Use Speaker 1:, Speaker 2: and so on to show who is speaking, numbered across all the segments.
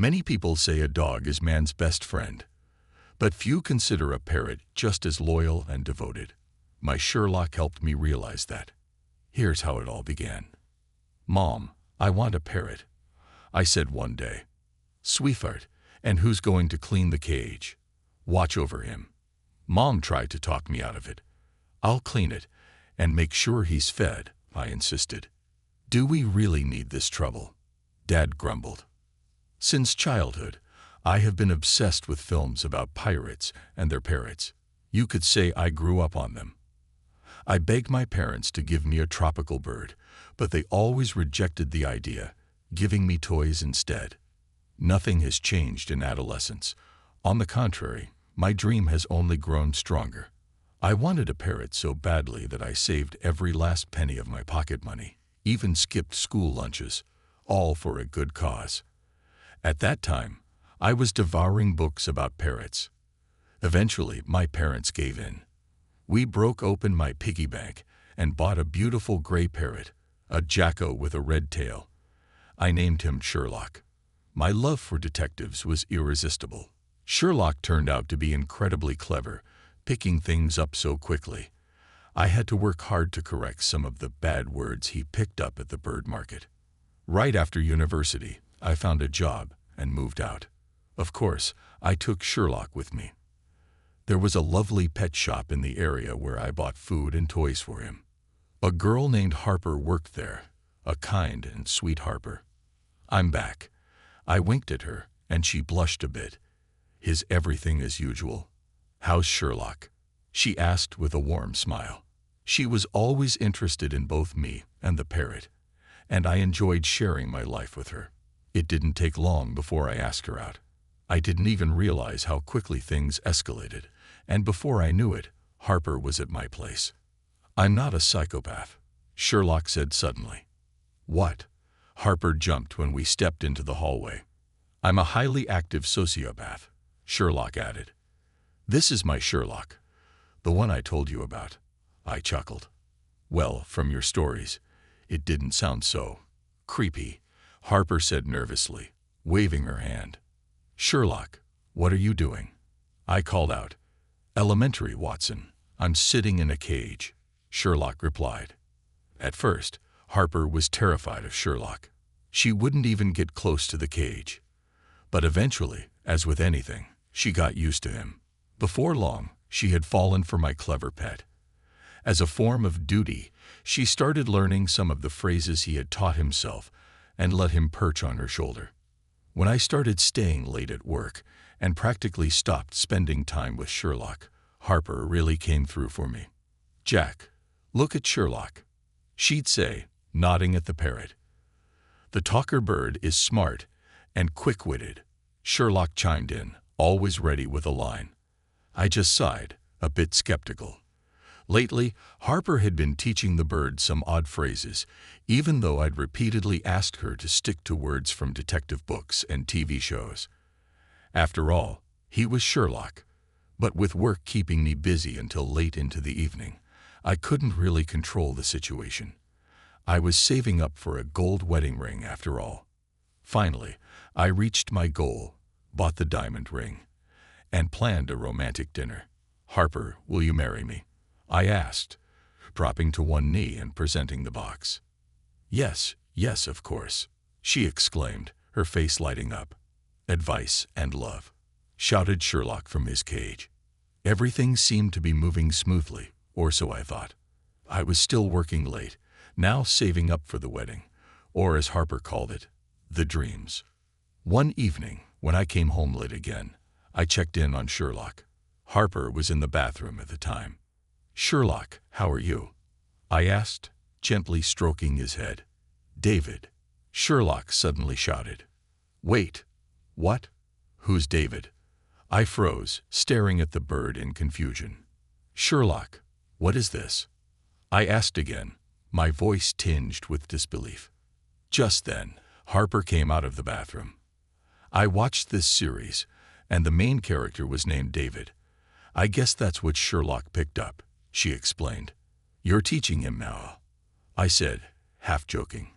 Speaker 1: Many people say a dog is man's best friend, but few consider a parrot just as loyal and devoted. My Sherlock helped me realize that. Here's how it all began. "Mom, I want a parrot," I said one day. "Sweetheart, and who's going to clean the cage? Watch over him." Mom tried to talk me out of it. "I'll clean it and make sure he's fed," I insisted. "Do we really need this trouble?" Dad grumbled. Since childhood, I have been obsessed with films about pirates and their parrots. You could say I grew up on them. I begged my parents to give me a tropical bird, but they always rejected the idea, giving me toys instead. Nothing has changed in adolescence. On the contrary, my dream has only grown stronger. I wanted a parrot so badly that I saved every last penny of my pocket money, even skipped school lunches, all for a good cause. At that time, I was devouring books about parrots. Eventually, my parents gave in. We broke open my piggy bank and bought a beautiful gray parrot, a jacko with a red tail. I named him Sherlock. My love for detectives was irresistible. Sherlock turned out to be incredibly clever, picking things up so quickly. I had to work hard to correct some of the bad words he picked up at the bird market. Right after university, I found a job and moved out. Of course, I took Sherlock with me. There was a lovely pet shop in the area where I bought food and toys for him. A girl named Harper worked there, a kind and sweet Harper. "I'm back." I winked at her, and she blushed a bit. "Is everything as usual? How's Sherlock?" she asked with a warm smile. She was always interested in both me and the parrot, and I enjoyed sharing my life with her. It didn't take long before I asked her out. I didn't even realize how quickly things escalated, and before I knew it, Harper was at my place. "I'm not a psychopath," Sherlock said suddenly. "What?" Harper jumped when we stepped into the hallway. "I'm a highly active sociopath," Sherlock added. "This is my Sherlock, the one I told you about." I chuckled. "Well, from your stories, it didn't sound so creepy," Harper said nervously, waving her hand. "Sherlock, what are you doing?" I called out. "Elementary, Watson. I'm sitting in a cage," Sherlock replied. At first, Harper was terrified of Sherlock. She wouldn't even get close to the cage. But eventually, as with anything, she got used to him. Before long, she had fallen for my clever pet. As a form of duty, she started learning some of the phrases he had taught himself and let him perch on her shoulder. When I started staying late at work and practically stopped spending time with Sherlock, Harper really came through for me. "Jack, look at Sherlock," she'd say, nodding at the parrot. "The talker bird is smart and quick-witted," Sherlock chimed in, always ready with a line. I just sighed, a bit skeptical. Lately, Harper had been teaching the bird some odd phrases, even though I'd repeatedly asked her to stick to words from detective books and TV shows. After all, he was Sherlock, but with work keeping me busy until late into the evening, I couldn't really control the situation. I was saving up for a gold wedding ring after all. Finally, I reached my goal, bought the diamond ring, and planned a romantic dinner. "Harper, will you marry me?" I asked, dropping to one knee and presenting the box. "Yes, yes, of course," she exclaimed, her face lighting up. "Advice and love," shouted Sherlock from his cage. Everything seemed to be moving smoothly, or so I thought. I was still working late, now saving up for the wedding, or as Harper called it, the dreams. One evening, when I came home late again, I checked in on Sherlock. Harper was in the bathroom at the time. "Sherlock, how are you?" I asked, gently stroking his head. "David," Sherlock suddenly shouted. "Wait, what? Who's David?" I froze, staring at the bird in confusion. "Sherlock, what is this?" I asked again, my voice tinged with disbelief. Just then, Harper came out of the bathroom. "I watched this series, and the main character was named David. I guess that's what Sherlock picked up," she explained. "You're teaching him now," I said, half joking.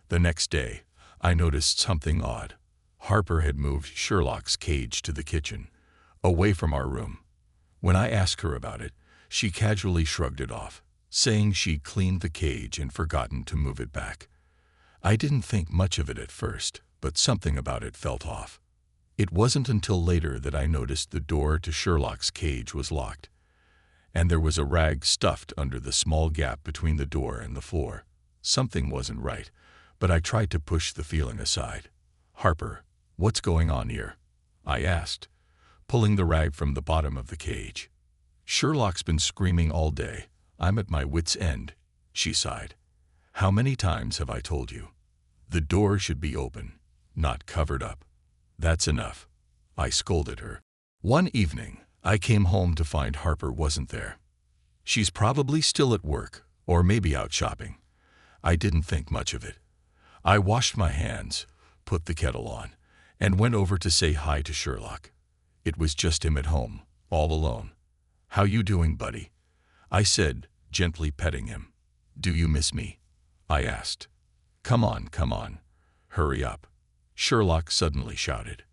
Speaker 1: The next day, I noticed something odd. Harper had moved Sherlock's cage to the kitchen, away from our room. When I asked her about it, she casually shrugged it off, saying she'd cleaned the cage and forgotten to move it back. I didn't think much of it at first, but something about it felt off. It wasn't until later that I noticed the door to Sherlock's cage was locked, and there was a rag stuffed under the small gap between the door and the floor. Something wasn't right, but I tried to push the feeling aside. "Harper, what's going on here?" I asked, pulling the rag from the bottom of the cage. "Sherlock's been screaming all day. I'm at my wit's end," she sighed. "How many times have I told you? The door should be open, not covered up." "That's enough," I scolded her. One evening, I came home to find Harper wasn't there. She's probably still at work, or maybe out shopping. I didn't think much of it. I washed my hands, put the kettle on, and went over to say hi to Sherlock. It was just him at home, all alone. "How you doing, buddy?" I said, gently petting him. "Do you miss me?" I asked. Come on, hurry up," Sherlock suddenly shouted.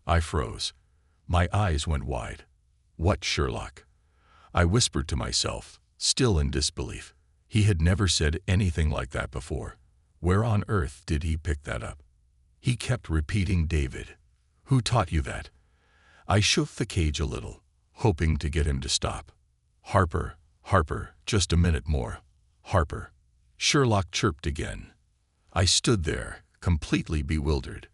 Speaker 1: I froze. My eyes went wide. "What, Sherlock?" I whispered to myself, still in disbelief. He had never said anything like that before. Where on earth did he pick that up? He kept repeating David. "Who taught you that?" I shook the cage a little, hoping to get him to stop. Harper, just a minute more. Harper." Sherlock chirped again. I stood there, completely bewildered.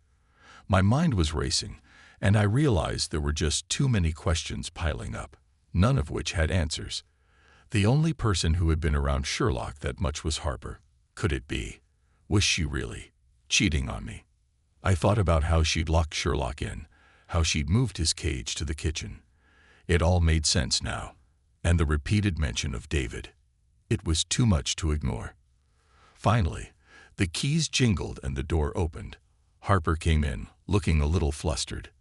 Speaker 1: My mind was racing, and I realized there were just too many questions piling up, none of which had answers. The only person who had been around Sherlock that much was Harper. Could it be? Was she really cheating on me? I thought about how she'd locked Sherlock in, how she'd moved his cage to the kitchen. It all made sense now. And the repeated mention of David. It was too much to ignore. Finally, the keys jingled and the door opened. Harper came in, looking a little flustered.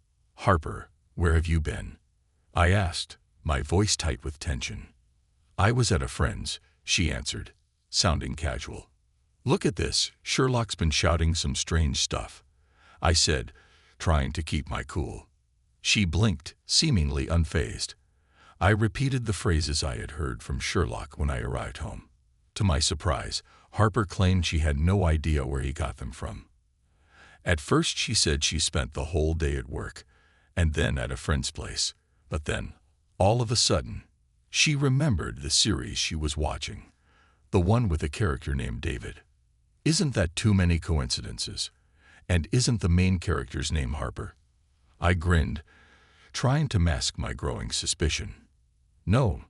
Speaker 1: "Harper, where have you been?" I asked, my voice tight with tension. "I was at a friend's," she answered, sounding casual. "Look at this, Sherlock's been shouting some strange stuff," I said, trying to keep my cool. She blinked, seemingly unfazed. I repeated the phrases I had heard from Sherlock when I arrived home. To my surprise, Harper claimed she had no idea where he got them from. At first she said she spent the whole day at work, and then at a friend's place. But then, all of a sudden, she remembered the series she was watching, the one with a character named David. Isn't that too many coincidences? And isn't the main character's name Harper? I grinned, trying to mask my growing suspicion. No,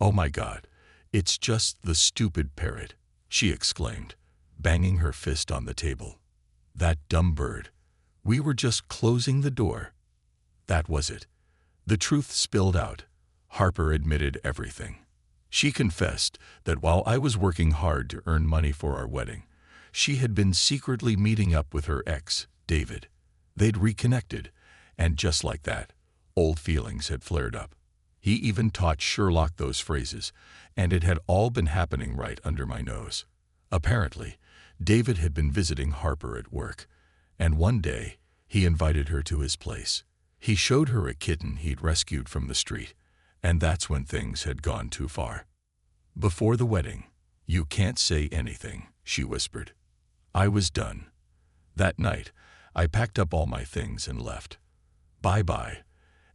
Speaker 1: oh my God, it's just the stupid parrot," she exclaimed, banging her fist on the table. "That dumb bird. We were just closing the door." That was it. The truth spilled out. Harper admitted everything. She confessed that while I was working hard to earn money for our wedding, she had been secretly meeting up with her ex, David. They'd reconnected, and just like that, old feelings had flared up. He even taught Sherlock those phrases, and it had all been happening right under my nose. Apparently, David had been visiting Harper at work, and one day, he invited her to his place. He showed her a kitten he'd rescued from the street, and that's when things had gone too far. Before the wedding, "You can't say anything," she whispered. I was done. That night, I packed up all my things and left. "Bye-bye,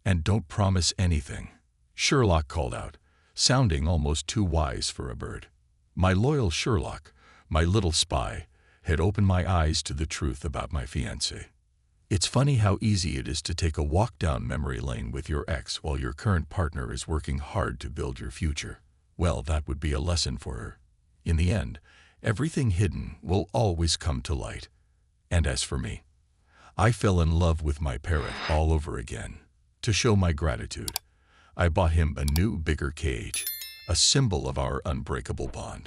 Speaker 1: and don't promise anything," Sherlock called out, sounding almost too wise for a bird. My loyal Sherlock, my little spy, had opened my eyes to the truth about my fiancé. It's funny how easy it is to take a walk down memory lane with your ex while your current partner is working hard to build your future. Well, that would be a lesson for her. In the end, everything hidden will always come to light. And as for me, I fell in love with my parrot all over again. To show my gratitude, I bought him a new, bigger cage, a symbol of our unbreakable bond.